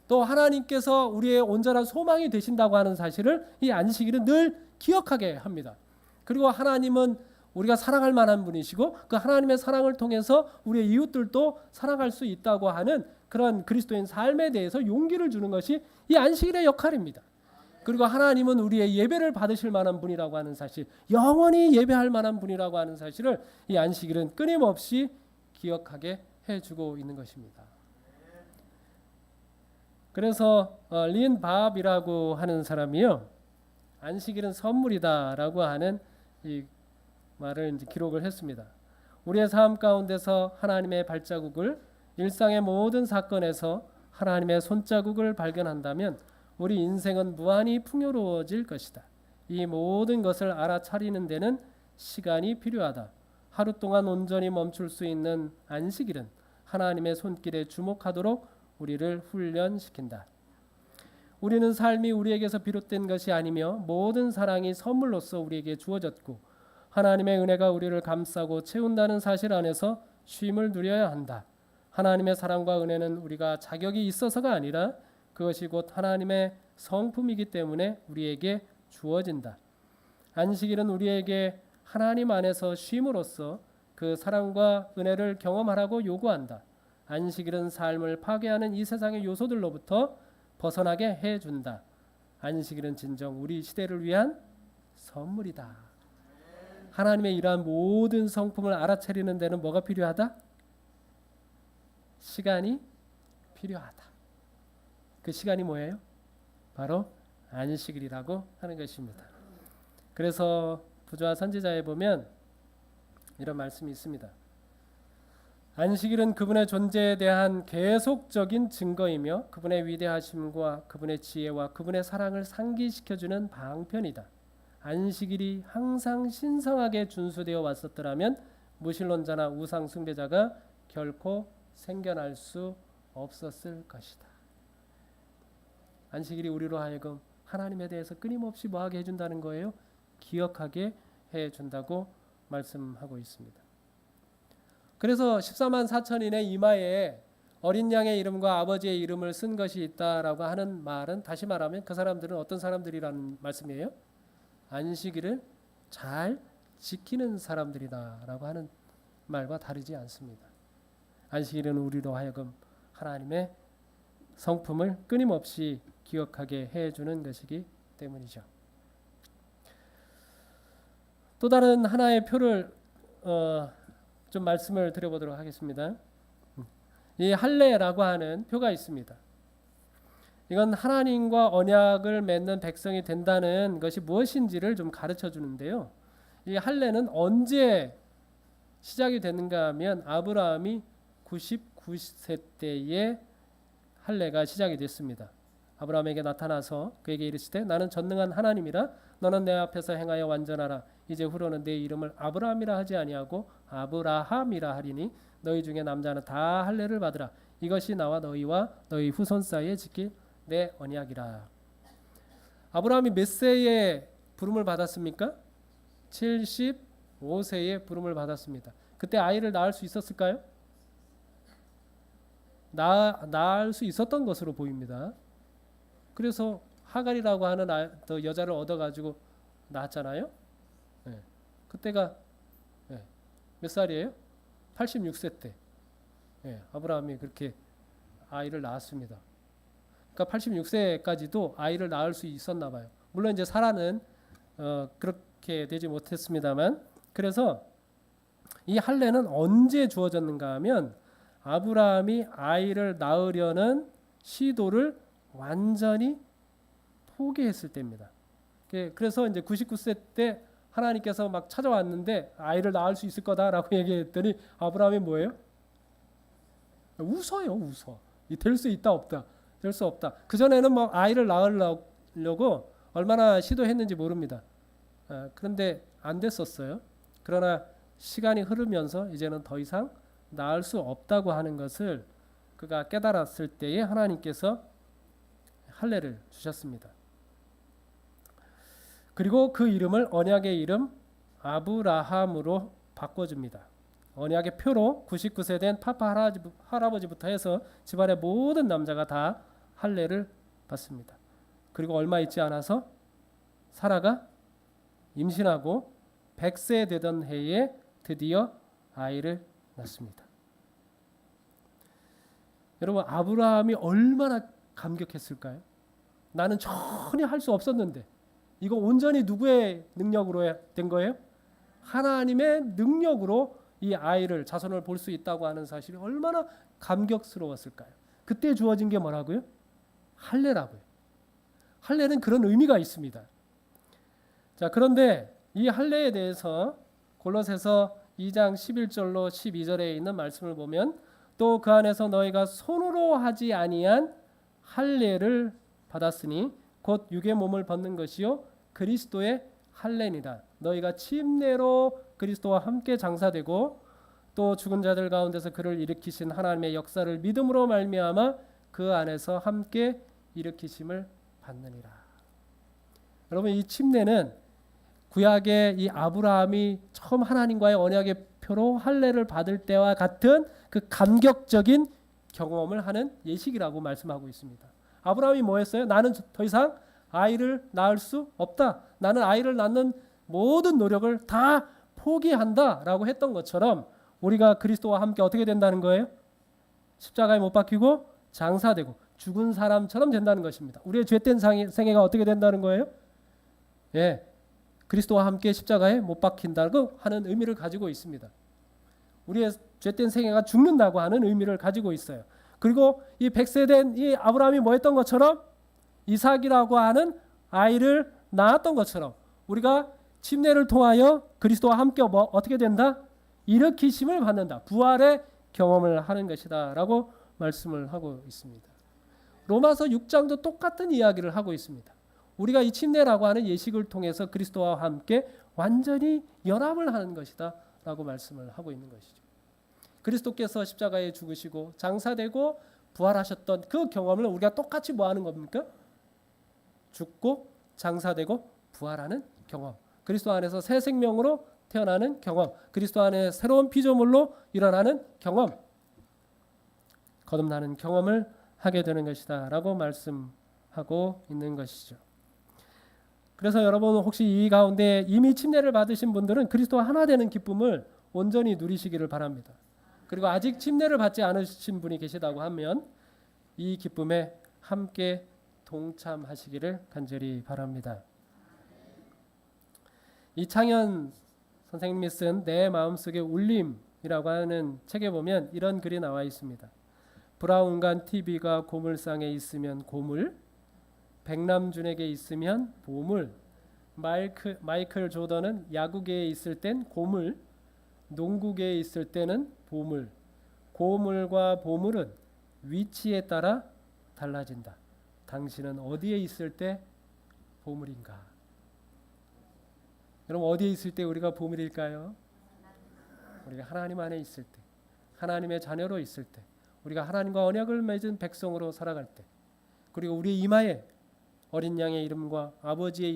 또 하나님께서 우리의 온전한 소망이 되신다고 하는 사실을 이 안식일은 늘 기억하게 합니다. 그리고 하나님은 우리가 사랑할 만한 분이시고 그 하나님의 사랑을 통해서 우리의 이웃들도 사랑할 수 있다고 하는 그런 그리스도인 삶에 대해서 용기를 주는 것이 이 안식일의 역할입니다. 그리고 하나님은 우리의 예배를 받으실 만한 분이라고 하는 사실, 영원히 예배할 만한 분이라고 하는 사실을 이 안식일은 끊임없이 기억하게 해주고 있는 것입니다. 그래서 린 밥이라고 하는 사람이요, 안식일은 선물이다라고 하는 이 말을 이제 기록을 했습니다. 우리의 삶 가운데서 하나님의 발자국을, 일상의 모든 사건에서 하나님의 손자국을 발견한다면 우리 인생은 무한히 풍요로워질 것이다. 이 모든 것을 알아차리는 데는 시간이 필요하다. 하루 동안 온전히 멈출 수 있는 안식일은 하나님의 손길에 주목하도록 우리를 훈련시킨다. 우리는 삶이 우리에게서 비롯된 것이 아니며 모든 사랑이 선물로서 우리에게 주어졌고 하나님의 은혜가 우리를 감싸고 채운다는 사실 안에서 쉼을 누려야 한다. 하나님의 사랑과 은혜는 우리가 자격이 있어서가 아니라 그것이 곧 하나님의 성품이기 때문에 우리에게 주어진다. 안식일은 우리에게 하나님 안에서 쉼으로써 그 사랑과 은혜를 경험하라고 요구한다. 안식일은 삶을 파괴하는 이 세상의 요소들로부터 벗어나게 해준다. 안식일은 진정 우리 시대를 위한 선물이다. 하나님의 이러한 모든 성품을 알아차리는 데는 뭐가 필요하다? 시간이 필요하다. 그 시간이 뭐예요? 바로 안식일이라고 하는 것입니다. 그래서 부조와 선지자에 보면 이런 말씀이 있습니다. 안식일은 그분의 존재에 대한 계속적인 증거이며 그분의 위대하심과 그분의 지혜와 그분의 사랑을 상기시켜주는 방편이다. 안식일이 항상 신성하게 준수되어 왔었더라면 무신론자나 우상 숭배자가 결코 생겨날 수 없었을 것이다. 안식일이 우리로 하여금 하나님에 대해서 끊임없이 뭐하게 해준다는 거예요? 기억하게 해준다고 말씀하고 있습니다. 그래서 14만 4천인의 이마에 어린 양의 이름과 아버지의 이름을 쓴 것이 있다라고 하는 말은, 다시 말하면 그 사람들은 어떤 사람들이라는 말씀이에요? 안식일을 잘 지키는 사람들이다라고 하는 말과 다르지 않습니다. 안식일은 우리로 하여금 하나님의 성품을 끊임없이 기억하게 해주는 것이기 때문이죠. 또 다른 하나의 표를 좀 말씀을 드려보도록 하겠습니다. 이 할례라고 하는 표가 있습니다. 이건 하나님과 언약을 맺는 백성이 된다는 것이 무엇인지를 좀 가르쳐 주는데요. 이 할례는 언제 시작이 되는가 하면 아브라함이 99세 때에 할례가 시작이 됐습니다. 아브라함에게 나타나서 그에게 이르시되 나는 전능한 하나님이라 너는 내 앞에서 행하여 완전하라. 이제 후로는 내 이름을 아브라함이라 하지 아니하고 아브라함이라 하리니 너희 중에 남자는 다 할례를 받으라. 이것이 나와 너희와 너희 후손 사이에 지킬 내 언약이라. 아브라함이 몇 세에 부름을 받았습니까? 75세에 부름을 받았습니다. 그때 아이를 낳을 수 있었을까요? 낳을 수 있었던 것으로 보입니다. 그래서 하갈이라고 하는 여자를 얻어가지고 낳았잖아요. 네. 그때가 몇 살이에요? 86세 때 아브라함이 그렇게 아이를 낳았습니다. 그러니까 86세까지도 아이를 낳을 수 있었나 봐요. 물론 이제 사라는 그렇게 되지 못했습니다만, 그래서 이 할례는 언제 주어졌는가 하면 아브라함이 아이를 낳으려는 시도를 완전히 포기했을 때입니다. 그래서 이제 99세 때 하나님께서 막 찾아왔는데 아이를 낳을 수 있을 거다라고 얘기했더니 아브라함이 뭐예요? 웃어. 될 수 있다 없다. 될 수 없다. 그 전에는 막 아이를 낳으려고 얼마나 시도했는지 모릅니다. 그런데 안 됐었어요. 그러나 시간이 흐르면서 이제는 더 이상 낳을 수 없다고 하는 것을 그가 깨달았을 때에 하나님께서 할례를 주셨습니다. 그리고 그 이름을 언약의 이름 아브라함으로 바꿔줍니다. 언약의 표로 99세 된 파파 할아버지부터 해서 집안의 모든 남자가 다 할례를 받습니다. 그리고 얼마 있지 않아서 사라가 임신하고 100세 되던 해에 드디어 아이를 낳습니다. 여러분, 아브라함이 얼마나 감격했을까요? 나는 전혀 할 수 없었는데 이거 온전히 누구의 능력으로 된 거예요? 하나님의 능력으로 이 아이를, 자손을 볼 수 있다고 하는 사실이 얼마나 감격스러웠을까요? 그때 주어진 게 뭐라고요? 할례라고요. 할례는 그런 의미가 있습니다. 자, 그런데 이 할례에 대해서 골로새서 2장 11절로 12절에 있는 말씀을 보면 또 그 안에서 너희가 손으로 하지 아니한 할례를 받았으니 곧 육의 몸을 벗는 것이요 그리스도의 할례니라. 너희가 침례로 그리스도와 함께 장사되고 또 죽은 자들 가운데서 그를 일으키신 하나님의 역사를 믿음으로 말미암아 그 안에서 함께 일으키심을 받느니라. 여러분, 이 침례는 구약의 이 아브라함이 처음 하나님과의 언약의 표로 할례를 받을 때와 같은 그 감격적인 경험을 하는 예식이라고 말씀하고 있습니다. 아브라함이 뭐 했어요? 나는 더 이상 아이를 낳을 수 없다. 나는 아이를 낳는 모든 노력을 다 포기한다라고 했던 것처럼 우리가 그리스도와 함께 어떻게 된다는 거예요? 십자가에 못 박히고 장사되고 죽은 사람처럼 된다는 것입니다. 우리의 죄된 생애가 어떻게 된다는 거예요? 그리스도와 함께 십자가에 못 박힌다고 하는 의미를 가지고 있습니다. 우리의 죄된 생애가 죽는다고 하는 의미를 가지고 있어요. 그리고 이 100세 된 이 아브라함이 뭐 했던 것처럼 이삭이라고 하는 아이를 낳았던 것처럼 우리가 침례를 통하여 그리스도와 함께 어떻게 된다? 일으키심을 받는다. 부활의 경험을 하는 것이다 라고 말씀을 하고 있습니다. 로마서 6장도 똑같은 이야기를 하고 있습니다. 우리가 이 침례라고 하는 예식을 통해서 그리스도와 함께 완전히 연합을 하는 것이다 라고 말씀을 하고 있는 것이죠. 그리스도께서 십자가에 죽으시고 장사되고 부활하셨던 그 경험을 우리가 똑같이 뭐 하는 겁니까? 죽고 장사되고 부활하는 경험. 그리스도 안에서 새 생명으로 태어나는 경험. 그리스도 안에 새로운 피조물로 일어나는 경험. 거듭나는 경험을 하게 되는 것이다 라고 말씀하고 있는 것이죠. 그래서 여러분 혹시 이 가운데 이미 침례를 받으신 분들은 그리스도와 하나 되는 기쁨을 온전히 누리시기를 바랍니다. 그리고 아직 침례를 받지 않으신 분이 계시다고 하면 이 기쁨에 함께 동참하시기를 간절히 바랍니다. 이창현 선생님이 쓴 내 마음속의 울림이라고 하는 책에 보면 이런 글이 나와 있습니다. 브라운관 TV가 고물상에 있으면 고물, 백남준에게 있으면 보물, 마이클 조던은 야구계에 있을 땐 고물, 농구계에 있을 때는 보물. 고물과 보물은 위치에 따라 달라진다. 당신은 어디에 있을 때 보물인가? 여러분 어디에 있을 때 우리가 보물일까요? 우리가 하나님 안에 있을 때, 하나님의 자녀로 있을 때, 우리가 하나님과 언약을 맺은 백성으로 살아갈 때, 그리고 우리 이마에 어린 양의 이름과 아버지의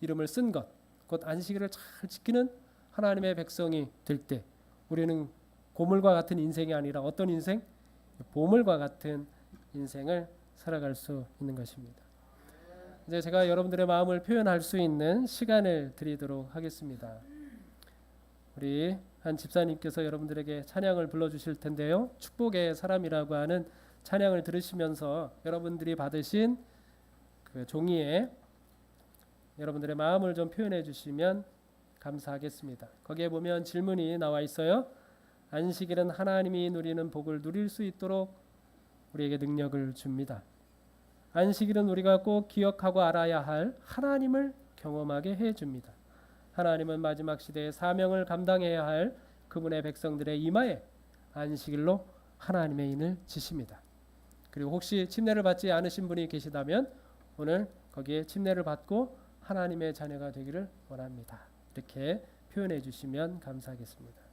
이름을 쓴 것, 곧 안식일을 잘 지키는 하나님의 백성이 될 때 우리는 고물과 같은 인생이 아니라 어떤 인생? 보물과 같은 인생을 살아갈 수 있는 것입니다. 이제 제가 여러분들의 마음을 표현할 수 있는 시간을 드리도록 하겠습니다. 우리 한 집사님께서 여러분들에게 찬양을 불러주실 텐데요. 축복의 사람이라고 하는 찬양을 들으시면서 여러분들이 받으신 그 종이에 여러분들의 마음을 좀 표현해 주시면 감사하겠습니다. 거기에 보면 질문이 나와 있어요. 안식일은 하나님이 누리는 복을 누릴 수 있도록 우리에게 능력을 줍니다. 안식일은 우리가 꼭 기억하고 알아야 할 하나님을 경험하게 해줍니다. 하나님은 마지막 시대의 사명을 감당해야 할 그분의 백성들의 이마에 안식일로 하나님의 인을 지십니다. 그리고 혹시 침례를 받지 않으신 분이 계시다면 오늘 거기에 침례를 받고 하나님의 자녀가 되기를 원합니다. 이렇게 표현해 주시면 감사하겠습니다.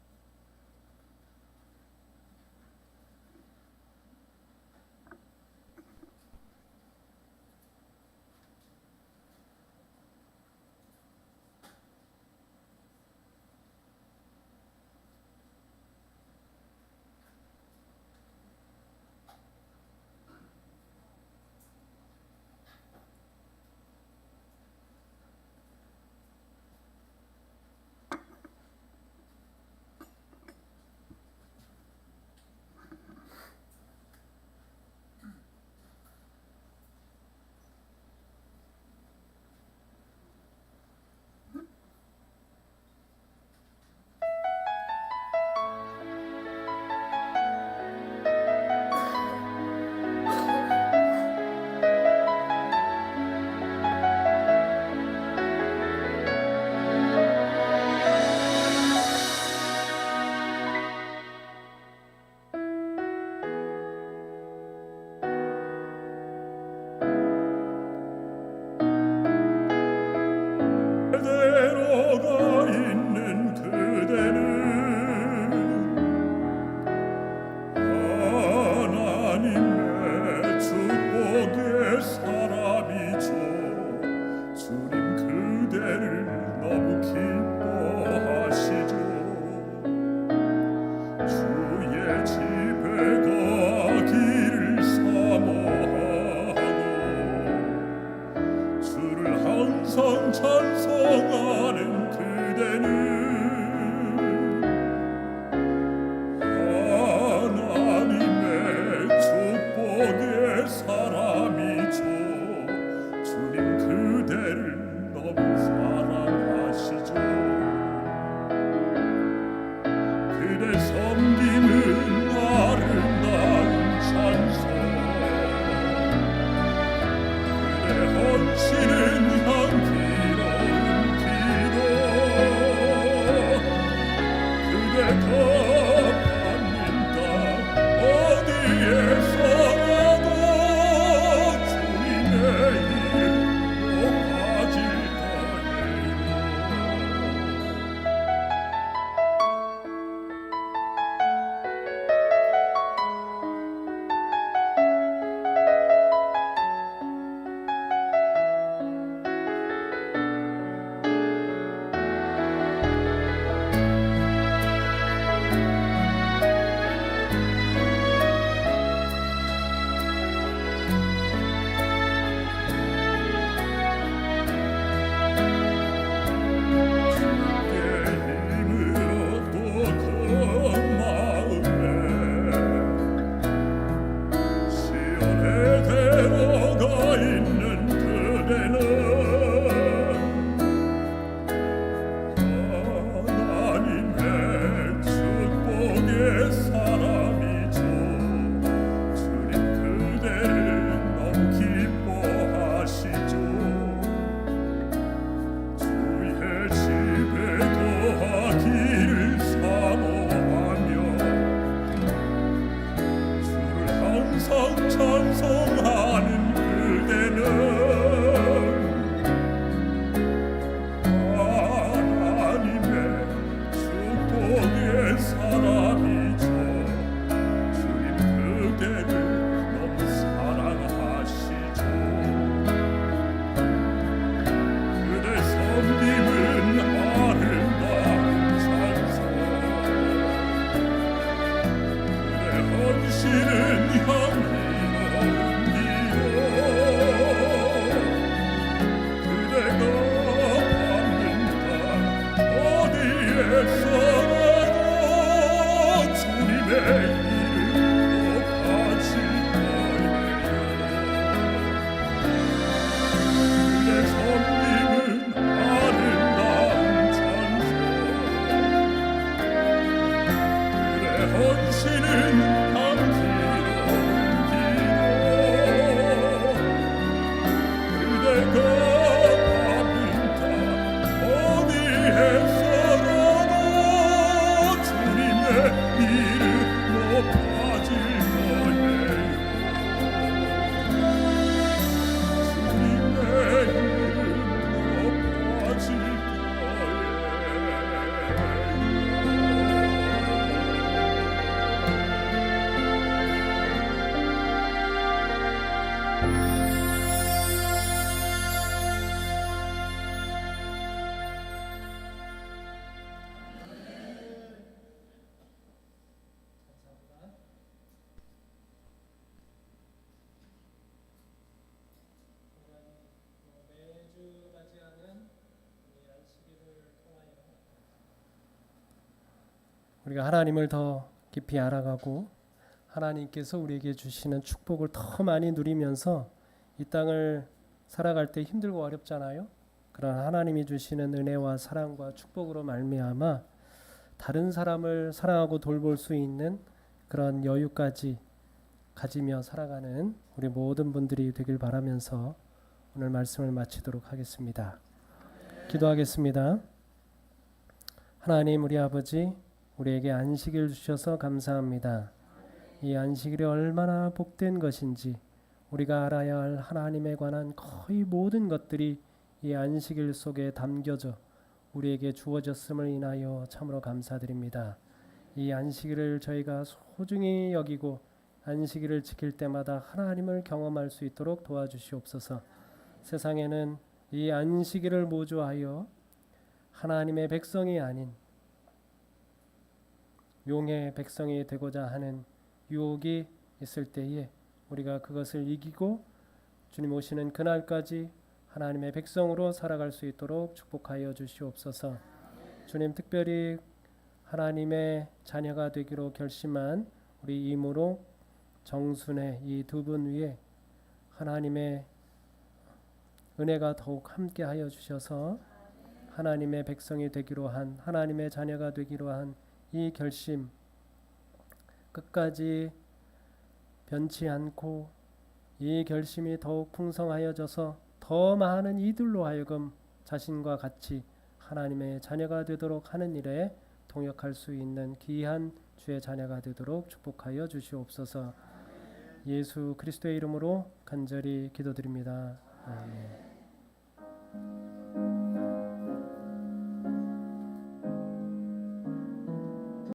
찬송하는 그대는 하나님의 축복의 사람이죠. 주님 그대를 너무 사랑하시죠. 그대 섬기는 아름다운 찬송, 그대 헌신은 향기로운 우리가 하나님을 더 깊이 알아가고 하나님께서 우리에게 주시는 축복을 더 많이 누리면서 이 땅을 살아갈 때 힘들고 어렵잖아요. 그런 하나님이 주시는 은혜와 사랑과 축복으로 말미암아 다른 사람을 사랑하고 돌볼 수 있는 그런 여유까지 가지며 살아가는 우리 모든 분들이 되길 바라면서 오늘 말씀을 마치도록 하겠습니다. 기도하겠습니다. 하나님 우리 아버지, 우리에게 안식일 주셔서 감사합니다. 이 안식일이 얼마나 복된 것인지 우리가 알아야 할 하나님에 관한 거의 모든 것들이 이 안식일 속에 담겨져 우리에게 주어졌음을 인하여 참으로 감사드립니다. 이 안식일을 저희가 소중히 여기고 안식일을 지킬 때마다 하나님을 경험할 수 있도록 도와주시옵소서. 세상에는 이 안식일을 모조하여 하나님의 백성이 아닌 용의 백성이 되고자 하는 유혹이 있을 때에 우리가 그것을 이기고 주님 오시는 그날까지 하나님의 백성으로 살아갈 수 있도록 축복하여 주시옵소서. 주님 특별히 하나님의 자녀가 되기로 결심한 우리 이모로 정순의 이 두 분 위에 하나님의 은혜가 더욱 함께하여 주셔서 하나님의 백성이 되기로 한 하나님의 자녀가 되기로 한 이 결심 끝까지 변치 않고 이 결심이 더욱 풍성하여져서 더 많은 이들로 하여금 자신과 같이 하나님의 자녀가 되도록 하는 일에 동역할 수 있는 귀한 주의 자녀가 되도록 축복하여 주시옵소서. 예수 그리스도의 이름으로 간절히 기도드립니다. 아멘.